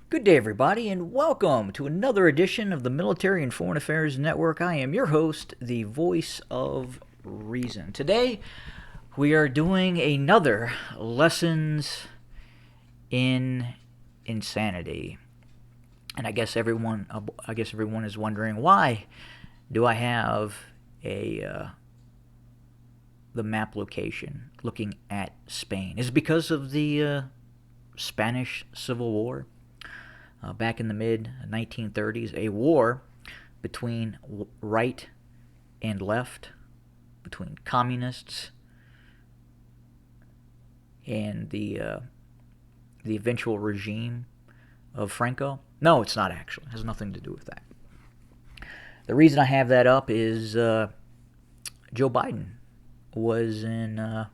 Good day, everybody, and welcome to another edition of the Military and Foreign Affairs Network. I am your host, the voice of reason. Today, we are doing another Lessons in Insanity. And I guess everyone is wondering, why do I have a the map location looking at Spain? Is it because of the Spanish Civil War? Back in the mid 1930s, a war between right and left, between communists and the eventual regime of Franco. No, it's not actually. It has nothing to do with that. The reason I have that up is Joe Biden was in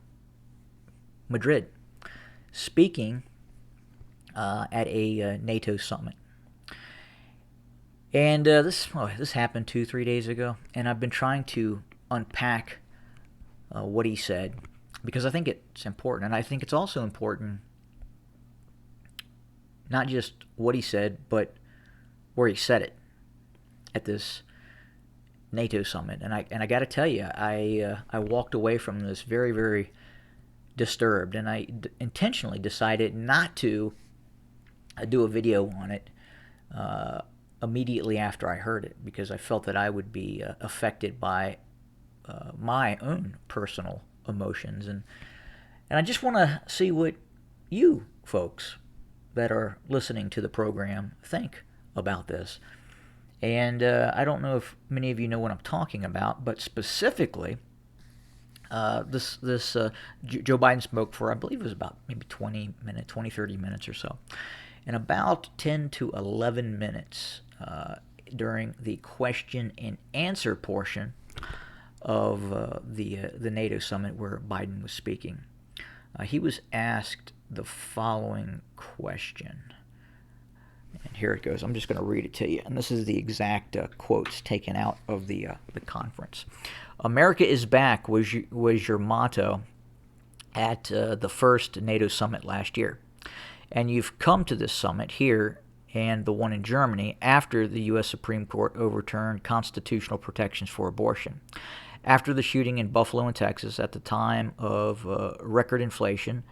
Madrid speaking at a NATO summit. And this happened 2-3 days ago, and I've been trying to unpack what he said, because I think it's important, and I think it's also important not just what he said, but where he said it at this NATO summit. And I got to tell you, I walked away from this very, very disturbed, and I intentionally decided not to do a video on it immediately after I heard it, because I felt that I would be affected by my own personal emotions, and I just want to see what you folks that are listening to the program think about this. And I don't know if many of you know what I'm talking about, but specifically, this Joe Biden spoke for, I believe it was about maybe 20, 30 minutes or so. And about 10 to 11 minutes during the question and answer portion of the NATO summit where Biden was speaking, he was asked the following question. And here it goes. I'm just going to read it to you. And this is the exact quotes taken out of the conference. "America is back" was your motto at the first NATO summit last year. And you've come to this summit here and the one in Germany after the U.S. Supreme Court overturned constitutional protections for abortion. After the shooting in Buffalo and Texas at the time of record inflation,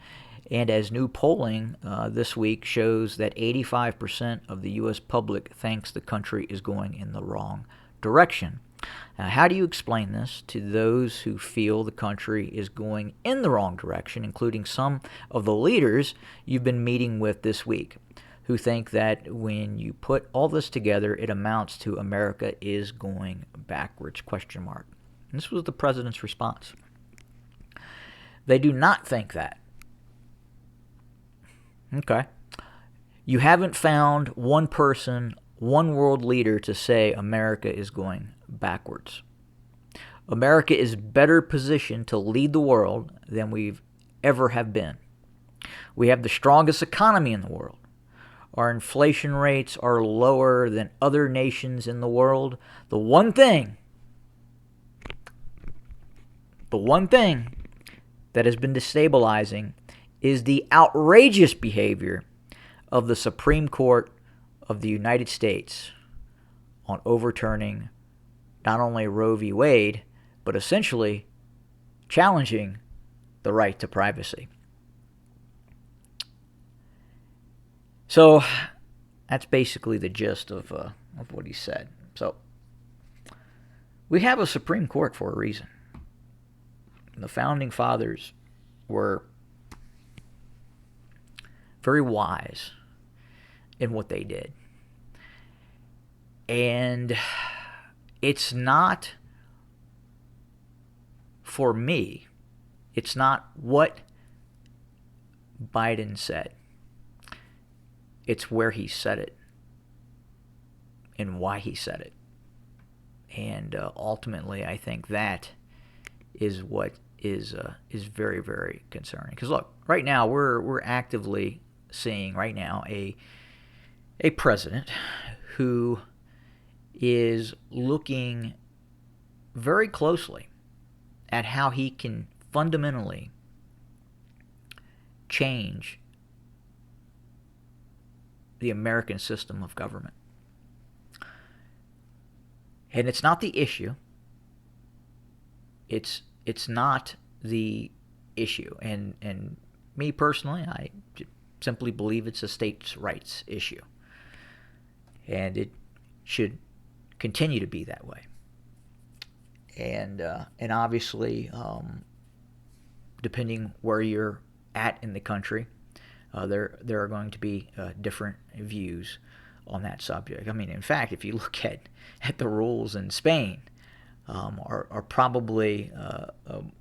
and as new polling this week shows that 85% of the U.S. public thinks the country is going in the wrong direction. Now, how do you explain this to those who feel the country is going in the wrong direction, including some of the leaders you've been meeting with this week, who think that when you put all this together, it amounts to America is going backwards, ? And this was the president's response. They do not think that. Okay. You haven't found one person, one world leader to say America is going backwards. America is better positioned to lead the world than we've ever have been. We have the strongest economy in the world. Our inflation rates are lower than other nations in the world. The one thing that has been destabilizing is the outrageous behavior of the Supreme Court of the United States on overturning not only Roe v. Wade, but essentially challenging the right to privacy. So that's basically the gist of what he said. So we have a Supreme Court for a reason. The Founding Fathers were very wise in what they did. And it's not, for me, it's not what Biden said. It's where he said it and why he said it. And ultimately, I think that is what is very, very concerning. Because look, right now we're actively seeing right now a president who is looking very closely at how he can fundamentally change the American system of government. And it's not the issue. It's not the issue. And me personally, I simply believe it's a states' rights issue. And it should continue to be that way. And obviously, depending where you're at in the country, there are going to be different views on that subject. I mean, in fact, if you look at the rules in Spain, are probably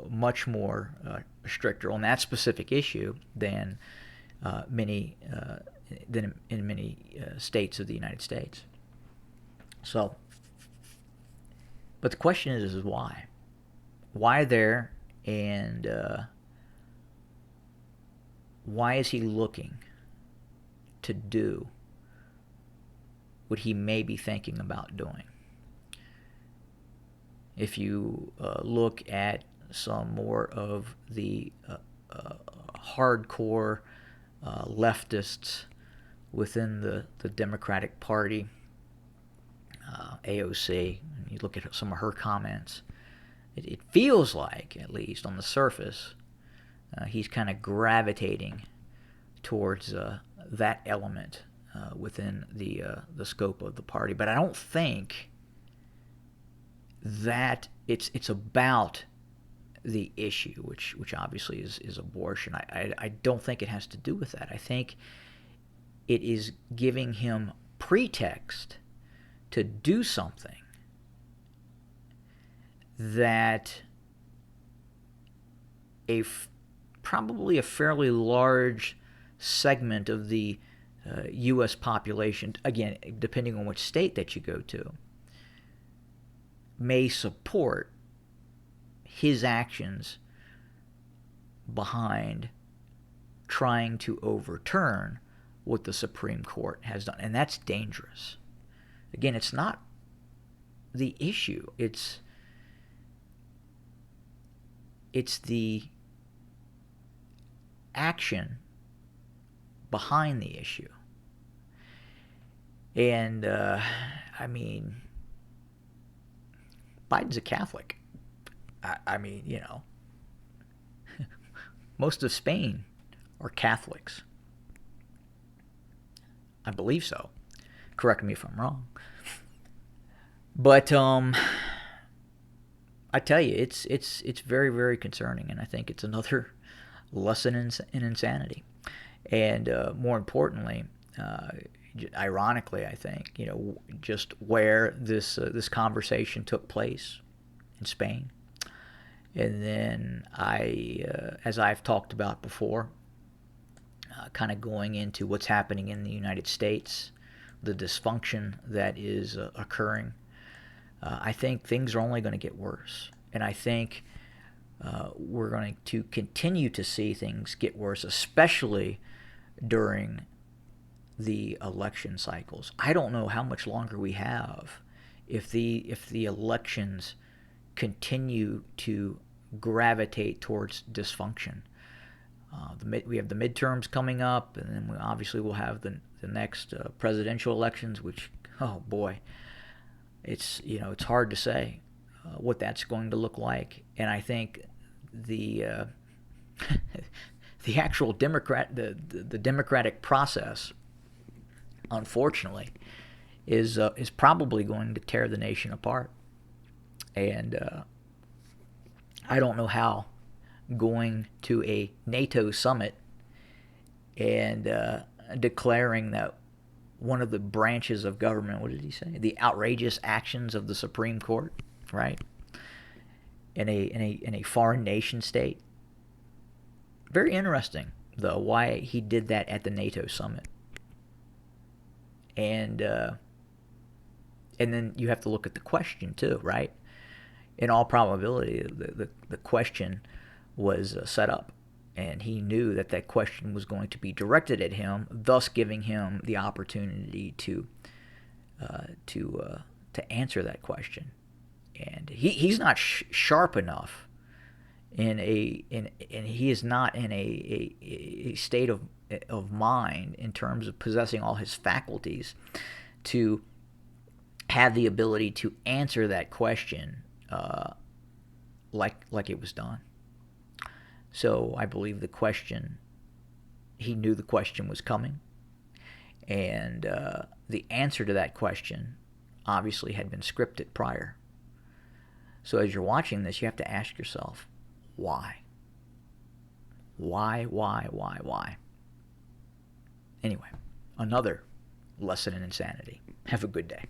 much more stricter on that specific issue than in many states of the United States. So, but the question is why? Why there, and why is he looking to do what he may be thinking about doing? If you look at some more of the hardcore leftists within the Democratic Party, AOC, and you look at some of her comments, it feels like, at least on the surface, he's kind of gravitating towards that element within the scope of the party. But I don't think that it's about the issue, which obviously is abortion. I don't think it has to do with that. I think it is giving him pretext to do something that probably a fairly large segment of the U.S. population, again, depending on which state that you go to, may support his actions behind trying to overturn what the Supreme Court has done. And that's dangerous. Again, it's not the issue. It's the action behind the issue. And, I mean, Biden's a Catholic. I mean, you know, most of Spain are Catholics. I believe so. Correct me if I'm wrong. But I tell you, it's very, very concerning, and I think it's another lesson in insanity. And more importantly, ironically, I think, you know, just where this conversation took place in Spain, and then as I've talked about before, kind of going into what's happening in the United States, the dysfunction that is occurring. I think things are only going to get worse, and I think we're going to continue to see things get worse, especially during the election cycles. I don't know how much longer we have if the elections continue to gravitate towards dysfunction. We have the midterms coming up, and then obviously we'll have the next presidential elections, which, oh boy, it's hard to say what that's going to look like. And I think the the actual the democratic process, unfortunately, is probably going to tear the nation apart. And I don't know how going to a NATO summit and declaring that one of the branches of government, what did he say? The outrageous actions of the Supreme Court, right? In a foreign nation state. Very interesting, though, why he did that at the NATO summit. And then you have to look at the question too, right? In all probability, the question was set up, and he knew that question was going to be directed at him, thus giving him the opportunity to answer that question. And he's not sharp enough and he is not in a state of mind in terms of possessing all his faculties to have the ability to answer that question like it was done. So I believe he knew the question was coming, and the answer to that question obviously had been scripted prior. So as you're watching this, you have to ask yourself, why? Why? Anyway, another lesson in insanity. Have a good day.